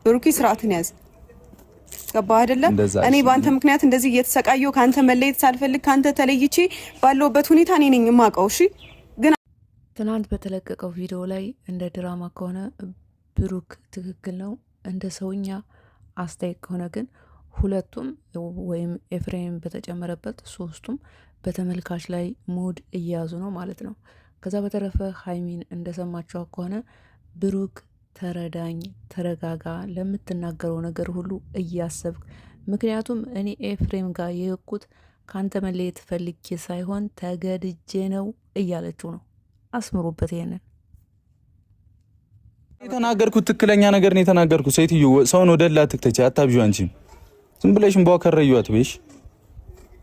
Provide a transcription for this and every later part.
ብሩኬ ስርዓትን ያዝ። ገባ አይደለ? እኔ በአንተ ምክንያት እንደዚህ እየተሰቃየሁ ካንተ መለየት ሳልፈልግ ካንተ ተለይቼ ባለውበት ሁኔታ እኔ ነኝ የማውቀው። እሺ ግን ትናንት በተለቀቀው ቪዲዮ ላይ እንደ ድራማ ከሆነ ብሩክ ትክክል ነው፣ እንደ ሰውኛ አስተያየት ከሆነ ግን ሁለቱም ወይም ኤፍሬም በተጨመረበት ሶስቱም በተመልካች ላይ ሙድ እያያዙ ነው ማለት ነው። ከዛ በተረፈ ሀይሚን እንደሰማቸው ከሆነ ብሩክ ተረዳኝ፣ ተረጋጋ፣ ለምትናገረው ነገር ሁሉ እያሰብክ ምክንያቱም እኔ ኤፍሬም ጋር የሄድኩት ካንተ መለየት ፈልጌ ሳይሆን ተገድጄ ነው እያለችው ነው። አስምሩበት። ይሄንን የተናገርኩት ትክክለኛ ነገር ነው የተናገርኩት። ሴትዮ ሰውን ወደላ ትክተች አታብዢው። አንቺ ዝም ብለሽም በከረዩት ቤሽ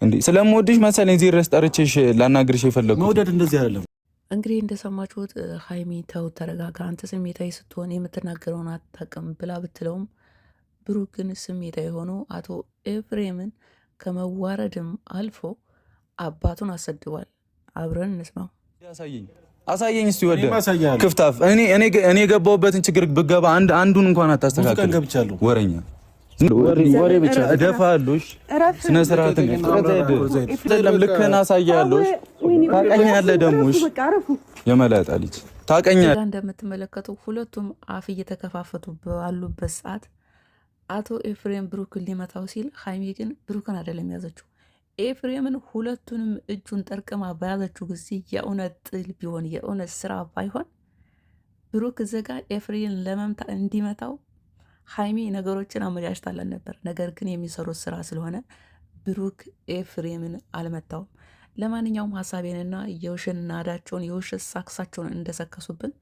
እንዴ ስለምወድሽ መሰለኝ እዚህ ድረስ ጠርቼሽ ላናግርሽ የፈለኩት። መውደድ እንደዚህ አይደለም። እንግዲህ እንደሰማችሁት ሀይሚ ተው ተረጋጋ፣ አንተ ስሜታዊ ስትሆን የምትናገረውን አታውቅም ብላ ብትለውም ብሩክ ግን ስሜታዊ ሆኖ አቶ ኤፍሬምን ከመዋረድም አልፎ አባቱን አሰድቧል። አብረን እንስማው። አሳየኝ እስቲ ወደ ክፍታፍ እኔ የገባሁበትን ችግር ብገባ አንዱን እንኳን አታስተካክል። ወረኛ ወሬ ብቻ እደፋለሽ። ስነ ስርዓትን አይደለም ልክህን አሳያለሽ። ታውቀኛለህ ደሞሽ የመላጣ ልጅ ታውቀኛለህ። እንደምትመለከቱ ሁለቱም አፍ እየተከፋፈቱ ባሉበት ሰዓት አቶ ኤፍሬም ብሩክን ሊመታው ሲል ሀይሚ ግን ብሩክን አይደለም ያዘችው ኤፍሬምን። ሁለቱንም እጁን ጠርቅማ በያዘችው ጊዜ የእውነት ጥል ቢሆን የእውነት ስራ ባይሆን ብሩክ ዘጋ ኤፍሬምን ለመምታ እንዲመታው ሀይሚ ነገሮችን አመቻችታለን ነበር። ነገር ግን የሚሰሩት ስራ ስለሆነ ብሩክ ኤፍሬምን አልመታውም። ለማንኛውም ሀሳቤንና የውሸት ናዳቸውን የውሸት ሳክሳቸውን እንደሰከሱብን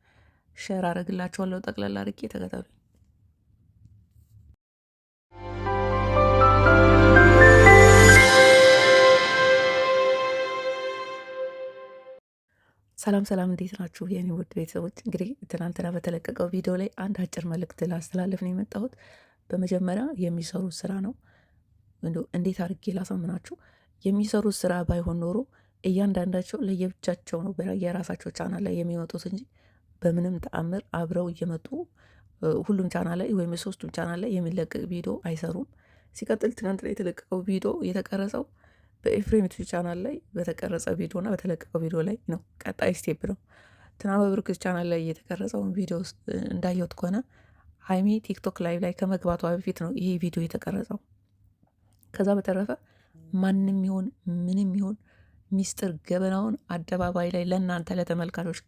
ሸር አረግላቸዋለሁ። ጠቅላላ አድርጌ ተከታተሉኝ። ሰላም ሰላም፣ እንዴት ናችሁ የኔ ውድ ቤተሰቦች? እንግዲህ ትናንትና በተለቀቀው ቪዲዮ ላይ አንድ አጭር መልእክት ላስተላለፍ ነው የመጣሁት። በመጀመሪያ የሚሰሩት ስራ ነው። እንዴት አድርጌ ላሳምናችሁ? የሚሰሩት ስራ ባይሆን ኖሮ እያንዳንዳቸው ለየብቻቸው ነው የራሳቸው ቻናል ላይ የሚመጡት እንጂ በምንም ተአምር አብረው እየመጡ ሁሉም ቻናል ላይ ወይም የሶስቱም ቻናል ላይ የሚለቀቅ ቪዲዮ አይሰሩም። ሲቀጥል ትናንትና የተለቀቀው ቪዲዮ የተቀረጸው በኤፍሬም ዩቲዩብ ቻናል ላይ በተቀረጸ ቪዲዮ እና በተለቀቀው ቪዲዮ ላይ ነው። ቀጣይ ስቴፕ ነው። ትናንት በብሩክ ቻናል ላይ የተቀረጸውን ቪዲዮ እንዳየሁት ከሆነ ሀይሚ ቲክቶክ ላይ ከመግባቷ በፊት ነው ይሄ ቪዲዮ የተቀረጸው። ከዛ በተረፈ ማንም ይሁን ምንም ይሁን ሚስጥር ገበናውን አደባባይ ላይ ለእናንተ ለተመልካቾች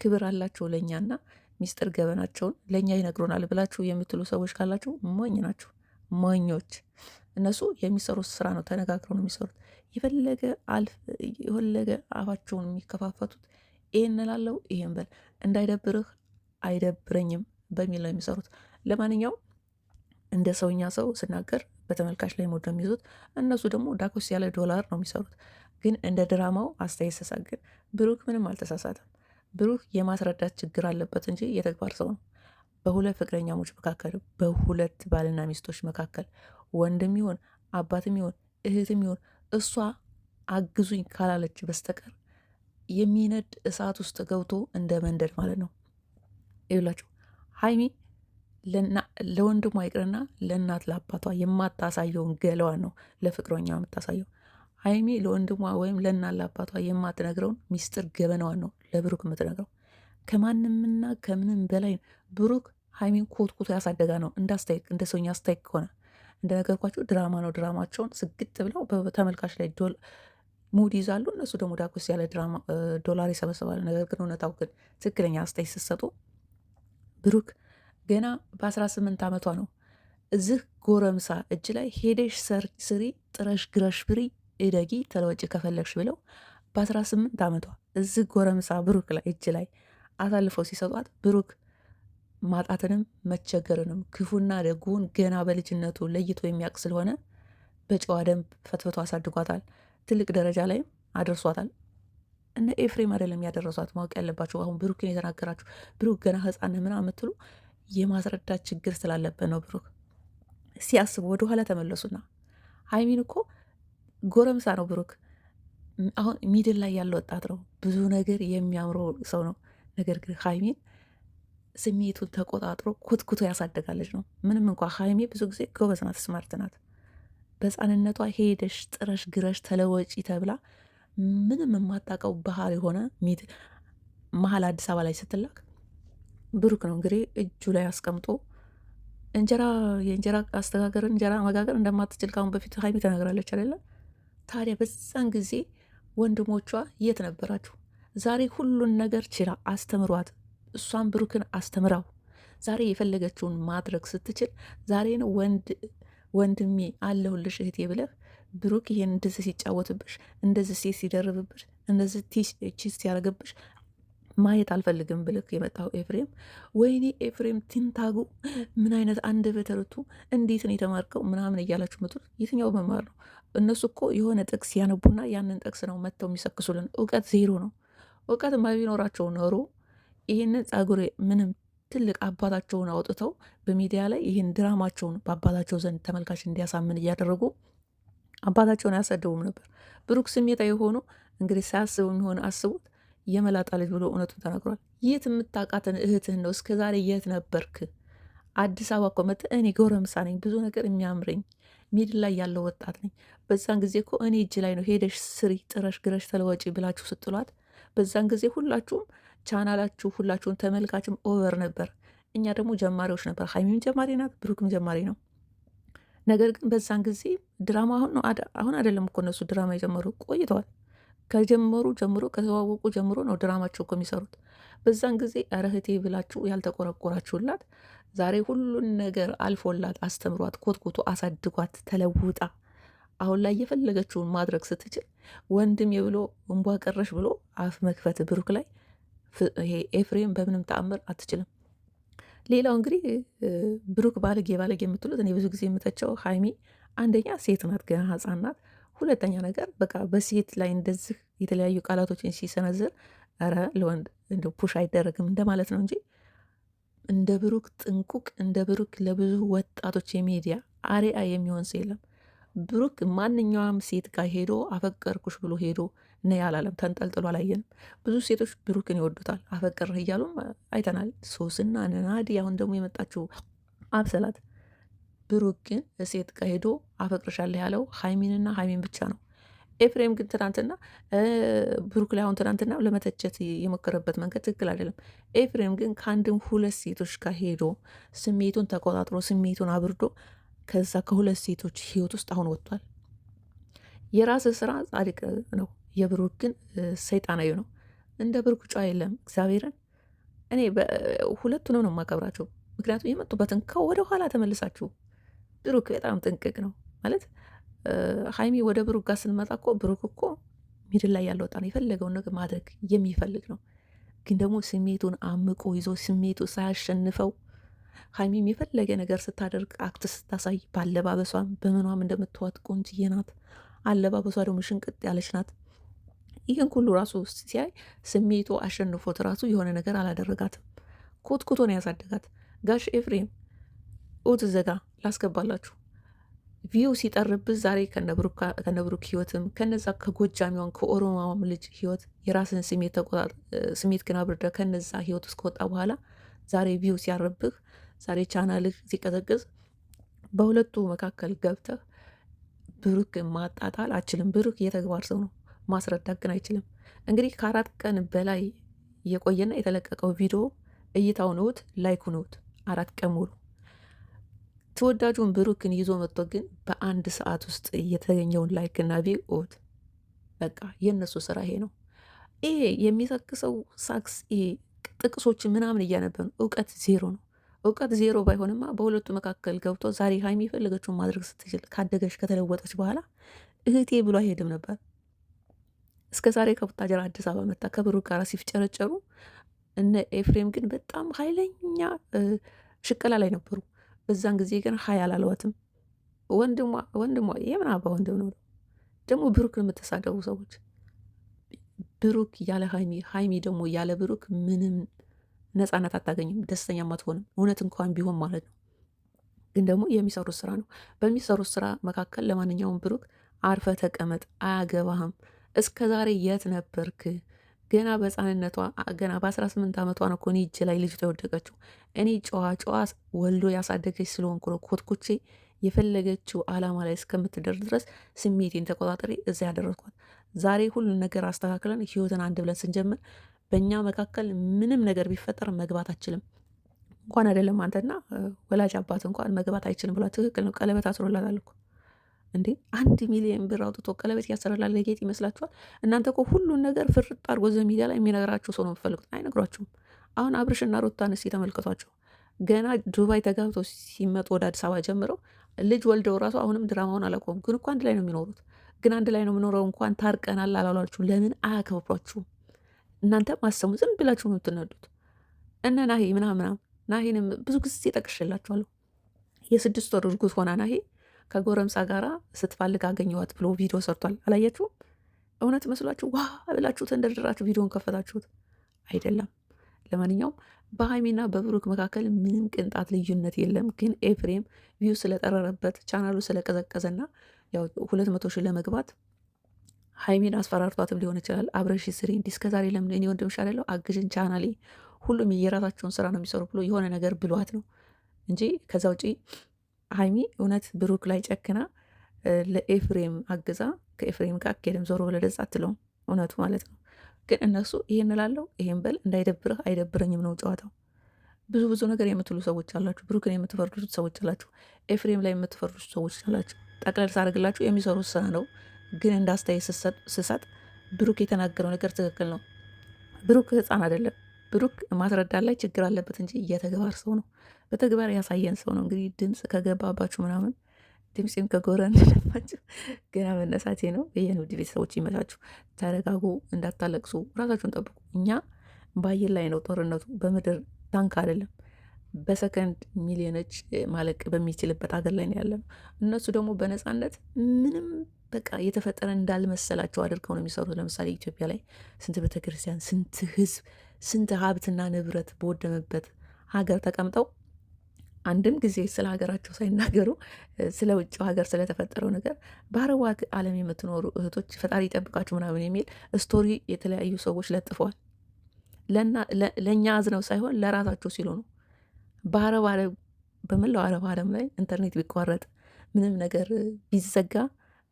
ክብር አላቸው ለእኛና ሚስጥር ገበናቸውን ለእኛ ይነግሩናል ብላችሁ የምትሉ ሰዎች ካላችሁ ሞኝ ናችሁ፣ ሞኞች። እነሱ የሚሰሩት ስራ ነው፣ ተነጋግረው ነው የሚሰሩት። የፈለገ አፋቸውን የሚከፋፈቱት ይህን ላለው ይህን በል እንዳይደብርህ አይደብረኝም በሚል ነው የሚሰሩት። ለማንኛውም እንደ ሰውኛ ሰው ስናገር በተመልካች ላይ ሞድ ነው የሚይዙት። እነሱ ደግሞ ዳኮስ ያለ ዶላር ነው የሚሰሩት። ግን እንደ ድራማው አስተያየት ስሳግን ብሩክ ምንም አልተሳሳተም። ብሩክ የማስረዳት ችግር አለበት እንጂ የተግባር ሰው ነው። በሁለት ፍቅረኛሞች መካከል፣ በሁለት ባልና ሚስቶች መካከል ወንድም ይሆን አባትም ይሆን እህትም ይሆን እሷ አግዙኝ ካላለች በስተቀር የሚነድ እሳት ውስጥ ገብቶ እንደ መንደድ ማለት ነው። ይላችሁ ሀይሚ ለወንድሟ ይቅርና ለእናት ለአባቷ የማታሳየውን ገለዋን ነው ለፍቅረኛ የምታሳየው። ሀይሚ ለወንድሟ ወይም ለእናት ለአባቷ የማትነግረውን ሚስጥር ገበናዋን ነው ለብሩክ የምትነግረው። ከማንምና ከምንም በላይ ብሩክ ሀይሚን ኮትኩቶ ያሳደጋ ነው። እንደ ሰውኛ አስተያየት ከሆነ እንደነገርኳቸው ድራማ ነው። ድራማቸውን ስግጥ ብለው በተመልካች ላይ ሙድ ይዛሉ። እነሱ ደግሞ ዳጎስ ያለ ዶላር ይሰበስባሉ። ነገር ግን እውነታው ግን ትክክለኛ አስተያየት ስትሰጡ ብሩክ ገና በ18 ዓመቷ ነው እዚህ ጎረምሳ እጅ ላይ ሄደሽ ስሪ፣ ጥረሽ ግረሽ ብሪ፣ እደጊ ተለወጭ ከፈለግሽ ብለው በ18 ዓመቷ እዚህ ጎረምሳ ብሩክ ላይ እጅ ላይ አሳልፈው ሲሰጧት ብሩክ ማጣትንም መቸገርንም ክፉና ደጉን ገና በልጅነቱ ለይቶ የሚያውቅ ስለሆነ በጨዋ ደንብ ፈትፍቶ አሳድጓታል። ትልቅ ደረጃ ላይም አድርሷታል። እነ ኤፍሬም አይደለም ያደረሷት። ማወቅ ያለባቸው አሁን ብሩክን የተናገራችሁ ብሩክ ገና ሕፃን ምናምን የምትሉ የማስረዳት ችግር ስላለበት ነው። ብሩክ ሲያስቡ ወደኋላ ተመለሱና ሀይሚን እኮ ጎረምሳ ነው ብሩክ። አሁን ሚድል ላይ ያለ ወጣት ነው። ብዙ ነገር የሚያምረው ሰው ነው። ነገር ግን ሀይሚን ስሜቱን ተቆጣጥሮ ኮትኩቶ ያሳደጋለች ነው። ምንም እንኳ ሀይሚ ብዙ ጊዜ ጎበዝ ናት፣ ስማርት ናት። በሕፃንነቷ ሄደሽ ጥረሽ ግረሽ ተለወጪ ተብላ ምንም የማታውቀው ባህር የሆነ መሀል አዲስ አበባ ላይ ስትላክ ብሩክ ነው እንግዲህ እጁ ላይ አስቀምጦ የእንጀራ አስተጋገርን እንጀራ መጋገር እንደማትችል ካሁን በፊት ሀይሚ ተነግራለች አይደለ? ታዲያ በዛን ጊዜ ወንድሞቿ የት ነበራችሁ? ዛሬ ሁሉን ነገር ችላ አስተምሯት፣ እሷን ብሩክን አስተምራው ዛሬ የፈለገችውን ማድረግ ስትችል ዛሬ ነው ወንድሜ አለሁልሽ እህቴ ብለህ ብሩክ ይሄን እንደዚህ ሲጫወትብሽ፣ እንደዚህ ሴት ሲደርብብሽ፣ እንደዚህ ቺስ ሲያደርግብሽ ማየት አልፈልግም ብልክ የመጣው ኤፍሬም፣ ወይኔ ኤፍሬም ቲንታጉ ምን አይነት አንደበተ ርቱዕ እንዴት ነው የተማርከው ምናምን እያላችሁ ምጡት። የትኛው መማር ነው? እነሱ እኮ የሆነ ጥቅስ ያነቡና ያንን ጥቅስ ነው መጥተው የሚሰክሱልን። እውቀት ዜሮ ነው። እውቀት ቢኖራቸው ኖሮ ይህንን ጸጉሬ ምንም ትልቅ አባታቸውን አውጥተው በሚዲያ ላይ ይህን ድራማቸውን በአባታቸው ዘንድ ተመልካች እንዲያሳምን እያደረጉ አባታቸውን አያሰድቡም ነበር። ብሩክ ስሜታዊ ሆኖ እንግዲህ ሳያስቡ የሚሆን አስቡት የመላጣ ልጅ ብሎ እውነቱን ተናግሯል። የት የምታውቃትን እህትህን ነው እስከ ዛሬ የት ነበርክ? አዲስ አበባ እኮ መጥተህ እኔ ጎረምሳ ነኝ ብዙ ነገር የሚያምረኝ ሚድ ላይ ያለው ወጣት ነኝ። በዛን ጊዜ እኮ እኔ እጅ ላይ ነው ሄደሽ ስሪ ጥረሽ ግረሽ ተለወጪ ብላችሁ ስትሏት በዛን ጊዜ ሁላችሁም ቻናላችሁ ሁላችሁም ተመልካችም ኦቨር ነበር። እኛ ደግሞ ጀማሪዎች ነበር። ሀይሚም ጀማሪ ናት፣ ብሩክም ጀማሪ ነው። ነገር ግን በዛን ጊዜ ድራማ አሁን አይደለም እኮ እነሱ ድራማ የጀመሩ ቆይተዋል። ከጀመሩ ጀምሮ ከተዋወቁ ጀምሮ ነው ድራማቸው እኮ የሚሰሩት። በዛን ጊዜ ኧረ እህቴ ብላችሁ ያልተቆረቆራችሁላት ዛሬ ሁሉን ነገር አልፎላት አስተምሯት፣ ኮትኩቶ አሳድጓት ተለውጣ አሁን ላይ የፈለገችውን ማድረግ ስትችል ወንድም የብሎ እንቧ ቀረሽ ብሎ አፍ መክፈት ብሩክ ላይ ይሄ ኤፍሬም በምንም ተአምር አትችልም። ሌላው እንግዲህ ብሩክ ባለጌ የምትሉት እኔ ብዙ ጊዜ የምተቸው ሀይሚ አንደኛ ሴት ናት፣ ገና ሕፃን ናት። ሁለተኛ ነገር በቃ በሴት ላይ እንደዚህ የተለያዩ ቃላቶችን ሲሰነዝር ኧረ ለወንድ እንደ ፑሽ አይደረግም እንደማለት ነው እንጂ እንደ ብሩክ ጥንቁቅ፣ እንደ ብሩክ ለብዙ ወጣቶች የሚዲያ አርአያ የሚሆን ሰው የለም። ብሩክ ማንኛውም ሴት ጋር ሄዶ አፈቀርኩሽ ብሎ ሄዶ ነይ አላለም፣ ተንጠልጥሎ አላየንም። ብዙ ሴቶች ብሩክን ይወዱታል፣ አፈቀርህ እያሉም አይተናል። ሶስና ናዲ፣ አሁን ደግሞ የመጣችው አብሰላት። ብሩክ ግን ሴት ጋር ሄዶ አፈቅርሻለሁ ያለው ሀይሚንና ሀይሚን ብቻ ነው። ኤፍሬም ግን ትናንትና ብሩክ ላይ አሁን ትናንትና ለመተቸት የሞከረበት መንገድ ትክክል አይደለም። ኤፍሬም ግን ከአንድም ሁለት ሴቶች ጋር ሄዶ ስሜቱን ተቆጣጥሮ ስሜቱን አብርዶ ከዛ ከሁለት ሴቶች ህይወት ውስጥ አሁን ወጥቷል። የራስ ስራ ጻድቅ ነው፣ የብሩክ ግን ሰይጣናዊ ነው። እንደ ብሩክ ጨዋ የለም። እግዚአብሔርን እኔ ሁለቱንም ነው የማከብራቸው። ምክንያቱም የመጡበትን ከወደ ኋላ ተመልሳችሁ ብሩክ በጣም ጥንቅቅ ነው ማለት ሀይሚ ወደ ብሩክ ጋር ስንመጣ እኮ ብሩክ እኮ ሚድል ላይ ያለው ወጣ ነው፣ የፈለገውን ነገር ማድረግ የሚፈልግ ነው። ግን ደግሞ ስሜቱን አምቆ ይዞ ስሜቱ ሳያሸንፈው ሀይሚም የፈለገ ነገር ስታደርግ አክት ስታሳይ በአለባበሷም በምኗም እንደምትዋት ቆንጅዬ ናት። አለባበሷ ደግሞ ሽንቅጥ ያለች ናት። ይህን ሁሉ ራሱ ሲያይ ስሜቱ አሸንፎት ራሱ የሆነ ነገር አላደረጋትም። ኮትኩቶ ነው ያሳደጋት። ጋሽ ኤፍሬም ኦት ዘጋ ላስገባላችሁ ቪው ሲጠርብህ ዛሬ ከነብሩክ ህይወትም ከነዛ ከጎጃሚዋን ከኦሮማዋም ልጅ ህይወት የራስን ስሜት ግን አብርደ ከነዛ ህይወት ውስጥ ከወጣ በኋላ ዛሬ ቪው ሲያርብህ ዛሬ ቻናልህ ሲቀዘቅዝ በሁለቱ መካከል ገብተህ ብሩክ ማጣጣል አችልም። ብሩክ የተግባር ሰው ነው፣ ማስረዳት ግን አይችልም። እንግዲህ ከ4 ቀን በላይ የቆየና የተለቀቀው ቪዲዮ እይታው ነውት ላይኩ ነውት 4 ቀን ሙሉ ተወዳጁን ብሩክን ይዞ መጥቶ ግን በ1 ሰዓት ውስጥ የተገኘውን ላይክና ቪኦት በቃ የእነሱ ስራ ይሄ ነው። ይሄ የሚሰክሰው ሳክስ ይሄ ጥቅሶችን ምናምን እያነበኑ እውቀት ዜሮ ነው። እውቀት ዜሮ ባይሆንማ በሁለቱ መካከል ገብቶ ዛሬ ሀይሚ የፈለገችውን ማድረግ ስትችል ካደገች ከተለወጠች በኋላ እህቴ ብሎ አይሄድም ነበር። እስከ ዛሬ ከቡታጀራ አዲስ አበባ መጣ ከብሩክ ጋር ሲፍጨረጨሩ እነ ኤፍሬም ግን በጣም ኃይለኛ ሽቀላ ላይ ነበሩ። በዛን ጊዜ ግን ሀይ አላለዋትም። ወንድሟ የምን አባ ወንድም ነው ደግሞ ብሩክን የምትሳደቡ ሰዎች፣ ብሩክ ያለ ሀይሚ ደግሞ ያለ ብሩክ ምንም ነፃነት አታገኝም፣ ደስተኛም አትሆንም። እውነት እንኳን ቢሆን ማለት ነው። ግን ደግሞ የሚሰሩት ስራ ነው። በሚሰሩት ስራ መካከል ለማንኛውም ብሩክ አርፈ ተቀመጥ፣ አያገባህም። እስከ ዛሬ የት ነበርክ? ገና በህፃንነቷ ገና በ18 ዓመቷ ነው እኮ እኔ እጅ ላይ ልጅቷ የወደቀችው። እኔ ጨዋ ወልዶ ያሳደገች ስለሆንኩ ነው ኮትኩቼ የፈለገችው አላማ ላይ እስከምትደርስ ድረስ ስሜቴን ተቆጣጠሬ እዛ ያደረስኳት። ዛሬ ሁሉን ነገር አስተካክለን ህይወትን አንድ ብለን ስንጀምር በእኛ መካከል ምንም ነገር ቢፈጠር መግባት አችልም። እንኳን አይደለም አንተና ወላጅ አባት እንኳን መግባት አይችልም ብሏ። ትክክል ነው። ቀለበት አስሮላታል እኮ እንዴ! 1 ሚሊዮን ብር አውጥቶ ቀለበት ያሰራላል ለጌጥ ይመስላችኋል? እናንተ እኮ ሁሉን ነገር ፍርጥ አድርጎ ሚዲያ ላይ የሚነግራችሁ ሰው ነው የምትፈልጉት። አይነግሯችሁም። አሁን አብርሽና ሩታን እስኪ ተመልከቷቸው። ገና ዱባይ ተጋብተው ሲመጡ ወደ አዲስ አበባ ጀምረው ልጅ ወልደው ራሱ አሁንም ድራማውን አላቆሙም። ግን እኮ አንድ ላይ ነው የሚኖሩት። ግን አንድ ላይ ነው የምኖረው እንኳን ታርቀናል አላሏችሁ። ለምን አያከብሯችሁም? እናንተ ማሰሙ ዝም ብላችሁ ነው የምትነዱት። እነ ናሂ ምናምን ናሂንም ብዙ ጊዜ ጠቅሼላችኋለሁ። የ6 ወር እርጉዝ ሆና ናሂ ከጎረምሳ ጋራ ስትፈልግ አገኘዋት ብሎ ቪዲዮ ሰርቷል። አላያችሁም? እውነት መስሏችሁ ዋ ብላችሁ ተንደርድራችሁ ቪዲዮን ከፈታችሁት አይደለም። ለማንኛውም በሀይሚና በብሩክ መካከል ምንም ቅንጣት ልዩነት የለም። ግን ኤፍሬም ቪው ስለጠረረበት ቻናሉ ስለቀዘቀዘና ያው 200 ሺህ ለመግባት ሀይሚን አስፈራርቷትም ሊሆን ይችላል። አብረሽ ስሪ እንዲህ እስከዛሬ ለምን እኔ ወንድምሽ አይደለሁ አግዥን ቻናሌ ሁሉም የራሳቸውን ስራ ነው የሚሰሩ ብሎ የሆነ ነገር ብሏት ነው እንጂ ከዛ ውጪ ሀይሚ እውነት ብሩክ ላይ ጨክና ለኤፍሬም አግዛ ከኤፍሬም ጋር አኬድም ዞሮ ብለደዛ አትለውም። እውነቱ ማለት ነው። ግን እነሱ ይሄን እላለሁ ይሄን በል እንዳይደብርህ አይደብረኝም ነው ጨዋታው። ብዙ ነገር የምትሉ ሰዎች አላችሁ። ብሩክን የምትፈርዱት ሰዎች አላችሁ። ኤፍሬም ላይ የምትፈርዱት ሰዎች አላችሁ። ጠቅለል ሳደርግላችሁ የሚሰሩት ስራ ነው። ግን እንዳስተያየት ስሰጥ ብሩክ የተናገረው ነገር ትክክል ነው። ብሩክ ህፃን አይደለም። ብሩክ ማስረዳት ላይ ችግር አለበት እንጂ የተግባር ሰው ነው። በተግባር ያሳየን ሰው ነው። እንግዲህ ድምፅ ከገባባችሁ ምናምን ድምፄም ከጎረን ለባችሁ ገና መነሳቴ ነው። ይህን ውድ ቤተሰቦች ይመቻችሁ። ተረጋጉ፣ እንዳታለቅሱ፣ ራሳችሁን ጠብቁ። እኛ በአየር ላይ ነው ጦርነቱ፣ በምድር ታንክ አይደለም። በሰከንድ ሚሊዮኖች ማለቅ በሚችልበት ሀገር ላይ ነው ያለነው። እነሱ ደግሞ በነፃነት ምንም በቃ የተፈጠረ እንዳልመሰላቸው አድርገው ነው የሚሰሩት። ለምሳሌ ኢትዮጵያ ላይ ስንት ቤተክርስቲያን፣ ስንት ህዝብ፣ ስንት ሀብትና ንብረት በወደመበት ሀገር ተቀምጠው አንድም ጊዜ ስለ ሀገራቸው ሳይናገሩ ስለ ውጭው ሀገር ስለተፈጠረው ነገር በአረቡ ዓለም የምትኖሩ እህቶች ፈጣሪ ይጠብቃችሁ ምናምን የሚል ስቶሪ የተለያዩ ሰዎች ለጥፈዋል። ለእኛ አዝነው ሳይሆን ለራሳቸው ሲሉ ነው። በመላው አረብ ዓለም ላይ ኢንተርኔት ቢቋረጥ ምንም ነገር ቢዘጋ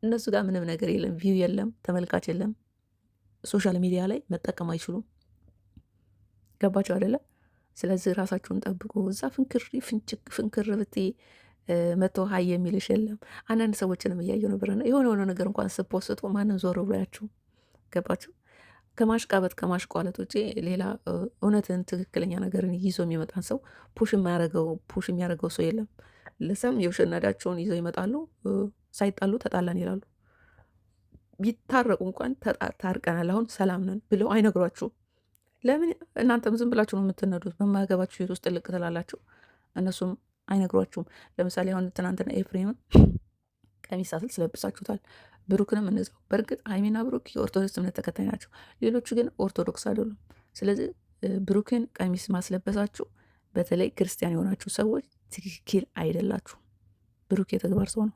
እነሱ ጋር ምንም ነገር የለም። ቪው የለም፣ ተመልካች የለም። ሶሻል ሚዲያ ላይ መጠቀም አይችሉም። ገባቸው አይደለም? ስለዚህ ራሳችሁን ጠብቁ። እዛ ፍንክር ብቴ መቶ ሀይ የሚልሽ የለም። አንዳንድ ሰዎችንም እያየሁ ነበርና የሆነ ነገር እንኳን ስፖስቱ ማንም ዞር ብሎ ያችሁ። ገባችሁ? ከማሽቃበጥ ከማሽቋለጥ ውጭ ሌላ እውነትን ትክክለኛ ነገርን ይዞ የሚመጣን ሰው ፑሽ የሚያደርገው ሰው የለም። ለሰም የውሸናዳቸውን ይዘው ይመጣሉ። ሳይጣሉ ተጣላን ይላሉ። ቢታረቁ እንኳን ታርቀናል አሁን ሰላም ነን ብለው አይነግሯችሁም። ለምን? እናንተም ዝም ብላችሁ ነው የምትነዱት። በማያገባችሁ ህይወት ውስጥ ጥልቅ ትላላችሁ። እነሱም አይነግሯችሁም። ለምሳሌ አሁን ትናንትና ኤፍሬምን ቀሚስ አስለብሳችሁታል። ብሩክንም እነዛው። በእርግጥ ሀይሚና ብሩክ የኦርቶዶክስ እምነት ተከታይ ናቸው። ሌሎቹ ግን ኦርቶዶክስ አይደሉም። ስለዚህ ብሩክን ቀሚስ ማስለበሳችሁ በተለይ ክርስቲያን የሆናችሁ ሰዎች ትክክል አይደላችሁ። ብሩክ የተግባር ሰው ነው።